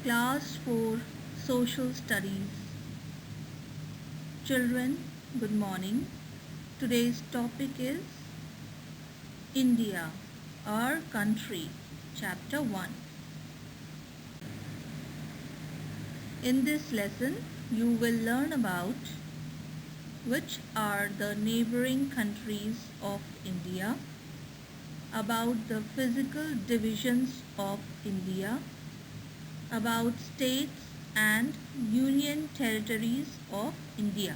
Class 4 Social Studies. Children, good morning. Today's topic is India, our country, Chapter 1. In this lesson, you will learn about which are the neighboring countries of India, about the physical divisions of India, about states and union territories of India.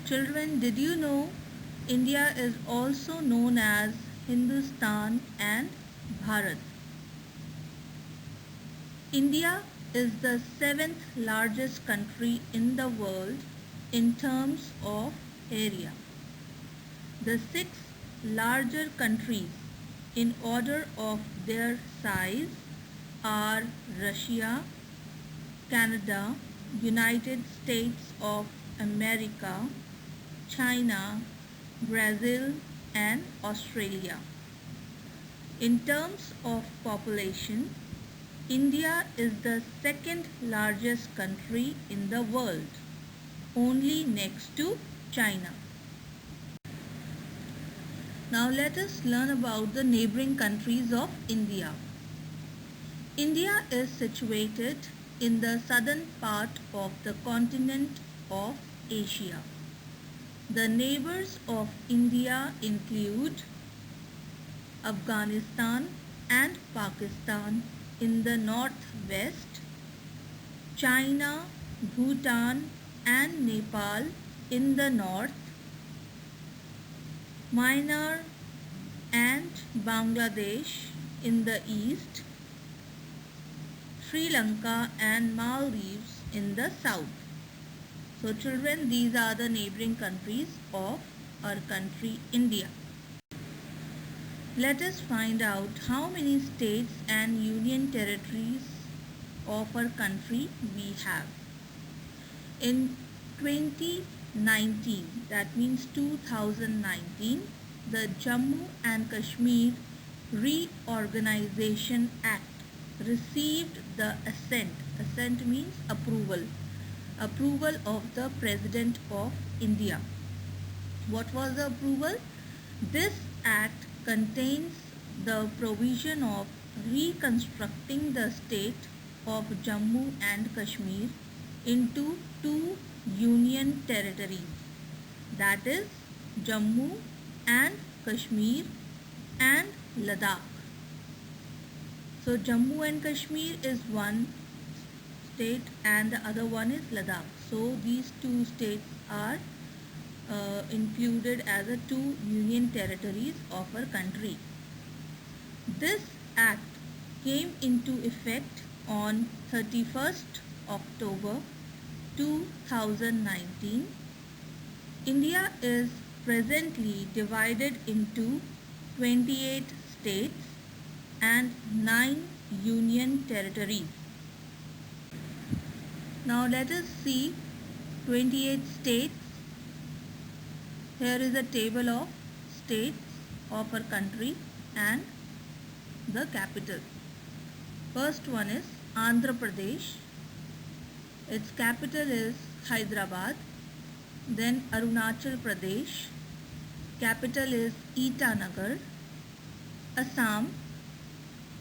Children, did you know India is also known as Hindustan and Bharat? India is the 7th largest country in the world in terms of area. The 6 larger countries in order of their size are Russia, Canada, United States of America, China, Brazil and Australia. In terms of population, India is the second largest country in the world, only next to China. Now let us learn about the neighboring countries of India. India is situated in the southern part of the continent of Asia. The neighbors of India include Afghanistan and Pakistan in the northwest, China, Bhutan and Nepal in the north, Myanmar and Bangladesh in the east, Sri Lanka and Maldives in the south. So children, these are the neighboring countries of our country India. Let us find out how many states and union territories of our country we have. In 2019, that means 2019, the Jammu and Kashmir Reorganization Act received the assent means approval of the President of India. What was the approval? This act contains the provision of reconstructing the state of Jammu and Kashmir into 2 union territories, that is Jammu and Kashmir and Ladakh. So Jammu and Kashmir is one state and the other one is Ladakh. So these 2 states are included as the 2 union territories of our country. This act came into effect on 31st October 2019. India is presently divided into 28 states and 9 union territories. Now let us see 28 states. Here is a table of states of our country and the capital. First one is Andhra Pradesh. Its capital is Hyderabad. Then Arunachal Pradesh. Capital is Itanagar. Assam.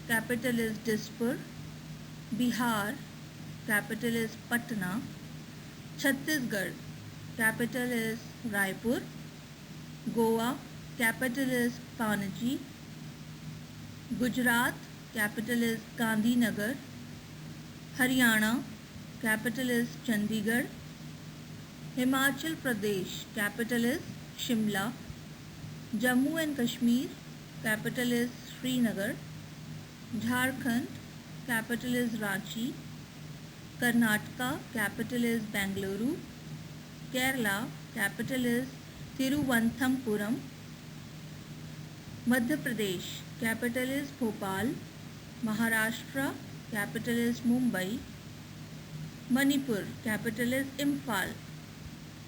Capital is Dispur. Bihar. Capital is Patna. Chhattisgarh. Capital is Raipur. Goa, capital is Panaji. Gujarat, capital is Gandhinagar. Haryana, capital is Chandigarh. Himachal Pradesh, capital is Shimla. Jammu and Kashmir, capital is Srinagar. Jharkhand, capital is Ranchi. Karnataka, capital is Bengaluru. Kerala, capital is Thiruvananthapuram. Madhya Pradesh, capital is Bhopal. Maharashtra, capital is Mumbai. Manipur, capital is Imphal.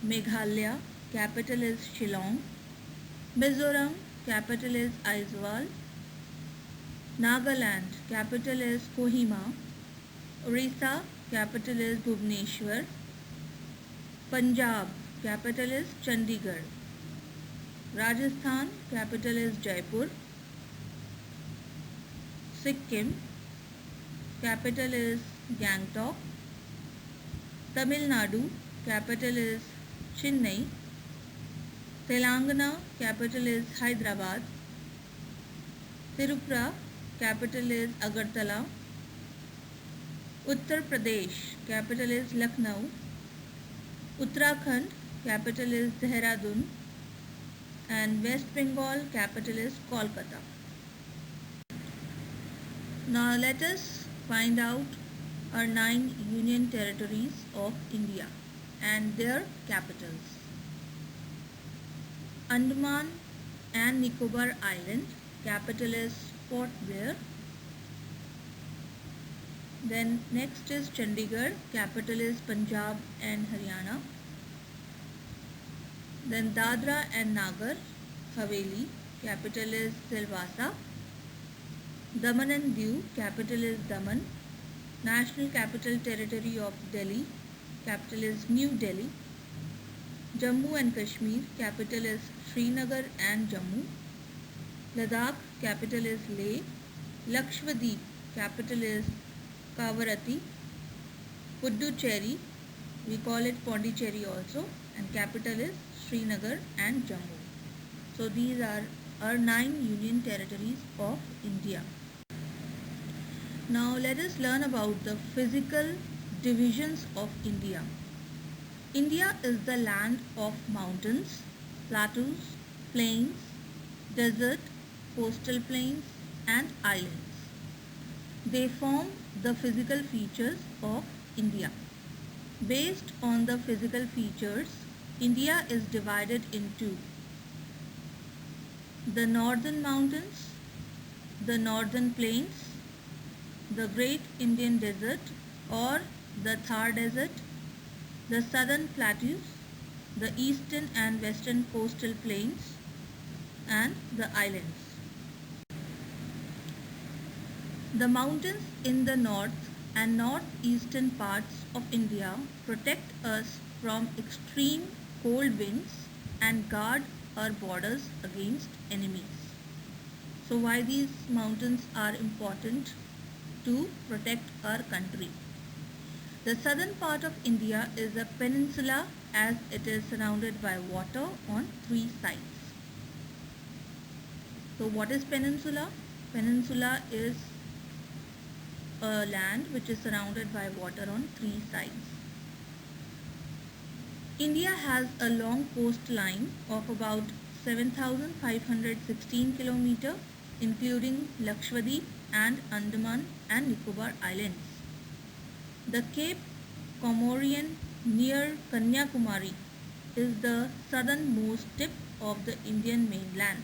Meghalaya, capital is Shillong. Mizoram, capital is Aizawl. Nagaland, capital is Kohima. Orissa, capital is Bhubaneswar. Punjab, capital is Chandigarh. Rajasthan, capital is Jaipur. Sikkim, capital is Gangtok. Tamil Nadu, capital is Chennai. Telangana, capital is Hyderabad. Tripura, capital is Agartala. Uttar Pradesh, capital is Lucknow. Uttarakhand, capital is Dehradun. And West Bengal, capital is Kolkata. Now let us find out our 9 union territories of India and their capitals. Andaman and Nicobar Island, capital is Port Blair. Then next is Chandigarh, capital is Punjab and Haryana. Then Dadra and Nagar Haveli, capital is Silvassa. Daman and Diu, capital is Daman. National Capital Territory of Delhi, capital is New Delhi. Jammu and Kashmir, capital is Srinagar and Jammu. Ladakh, capital is Leh. Lakshadweep, capital is Kavarati. Puducherry, we call it Pondicherry also, and capital is Srinagar and Jammu. So these are our 9 union territories of India. Now let us learn about the physical divisions of India. India is the land of mountains, plateaus, plains, desert, coastal plains and islands. They form the physical features of India. Based on the physical features, India is divided into the northern mountains, the northern plains, the Great Indian Desert or the Thar Desert, the southern plateaus, the eastern and western coastal plains, and the islands. The mountains in the north and northeastern parts of India protect us from extreme cold winds and guard our borders against enemies. So why these mountains are important? To protect our country. The southern part of India is a peninsula as it is surrounded by water on 3 sides. So what is peninsula? Peninsula is a land which is surrounded by water on 3 sides. India has a long coastline of about 7,516 km, including Lakshadweep and Andaman and Nicobar Islands. The Cape Comorin near Kanyakumari is the southernmost tip of the Indian mainland,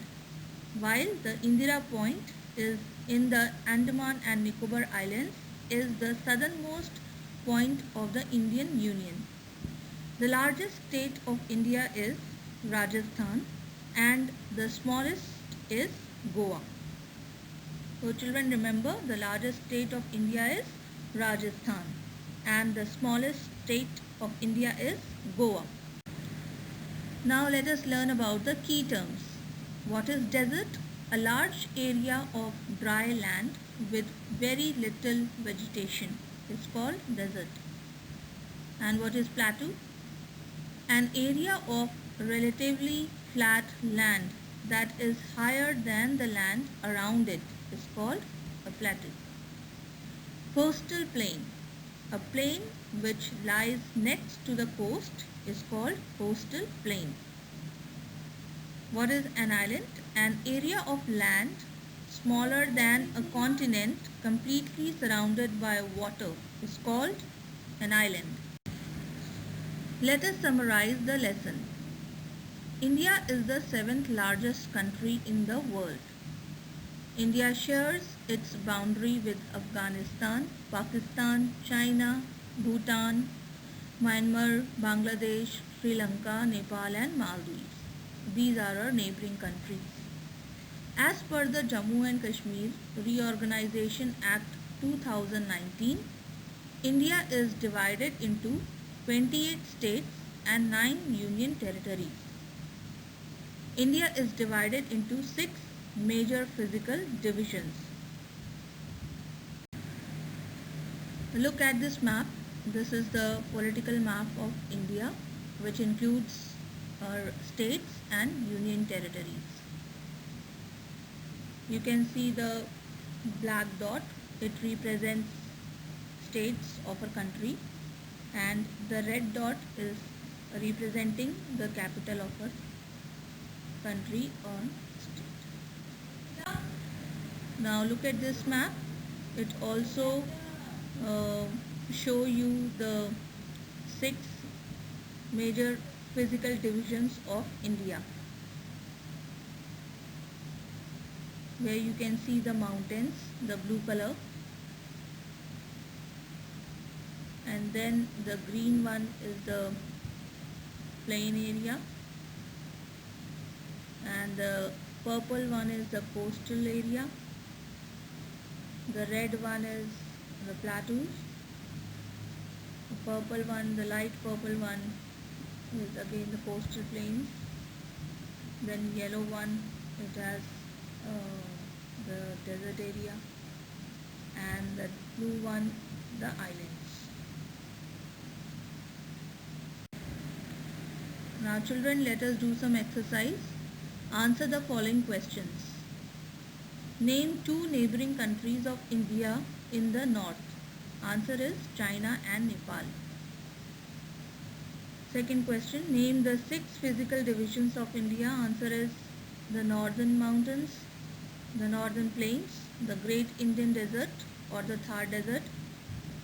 while the Indira Point is in the Andaman and Nicobar Islands is the southernmost point of the Indian Union. The largest state of India is Rajasthan and the smallest is Goa. So children, remember, the largest state of India is Rajasthan and the smallest state of India is Goa. Now let us learn about the key terms. What is desert? A large area of dry land with very little vegetation is called desert. And what is plateau? An area of relatively flat land that is higher than the land around it is called a plateau. Coastal plain. A plain which lies next to the coast is called coastal plain. What is an island? An area of land smaller than a continent completely surrounded by water is called an island. Let us summarize the lesson. India is the 7th largest country in the world. India shares its boundary with Afghanistan, Pakistan, China, Bhutan, Myanmar, Bangladesh, Sri Lanka, Nepal and Maldives. These are our neighboring countries. As per the Jammu and Kashmir Reorganization Act 2019, India is divided into 28 states and 9 union territories. India is divided into 6 major physical divisions. Look at this map. This is the political map of India, which includes states and union territories. You can see the black dot. It represents states of a country, and the red dot is representing the capital of a country or state. Now look at this map. It also show you the 6 major physical divisions of India, where you can see the mountains, the blue color, and then the green one is the plain area, and the purple one is the coastal area, the red one is the plateaus, the purple one, the light purple one is again the coastal plains, then yellow one, it has the desert area, and the blue one, the islands. Now children, let us do some exercise. Answer the following questions. Name 2 neighboring countries of India in the north. Answer is China and Nepal. Second question, name the 6 physical divisions of India. Answer is the northern mountains, the northern plains, the great Indian desert or the Thar desert,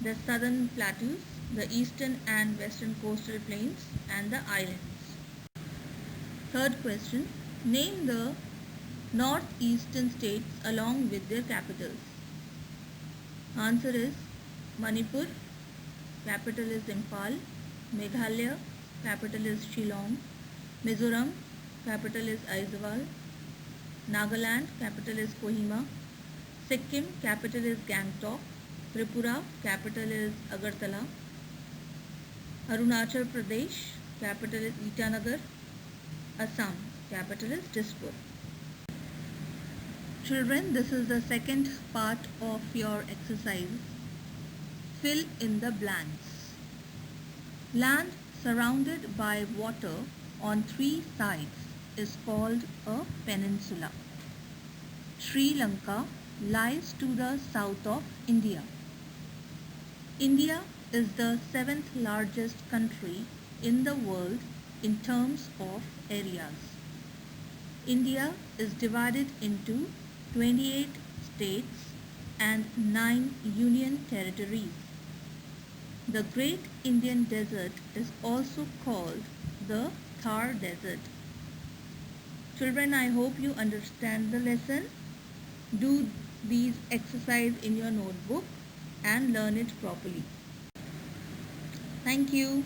the southern plateaus, the eastern and western coastal plains, and the islands. Third question, name the northeastern states along with their capitals. Answer is Manipur, capital is Imphal, Meghalaya, capital is Shillong, Mizoram, capital is Aizawl, Nagaland, capital is Kohima, Sikkim, capital is Gangtok, Tripura, capital is Agartala, Arunachal Pradesh, capital is Itanagar, Assam, capital is Dispur. Children, this is the second part of your exercise. Fill in the blanks. Land surrounded by water on 3 sides is called a peninsula. Sri Lanka lies to the south of India. India is the 7th largest country in the world in terms of areas. India is divided into 28 states and 9 union territories. The Great Indian Desert is also called the Thar Desert. Children, I hope you understand the lesson. Do these exercises in your notebook and learn it properly. Thank you.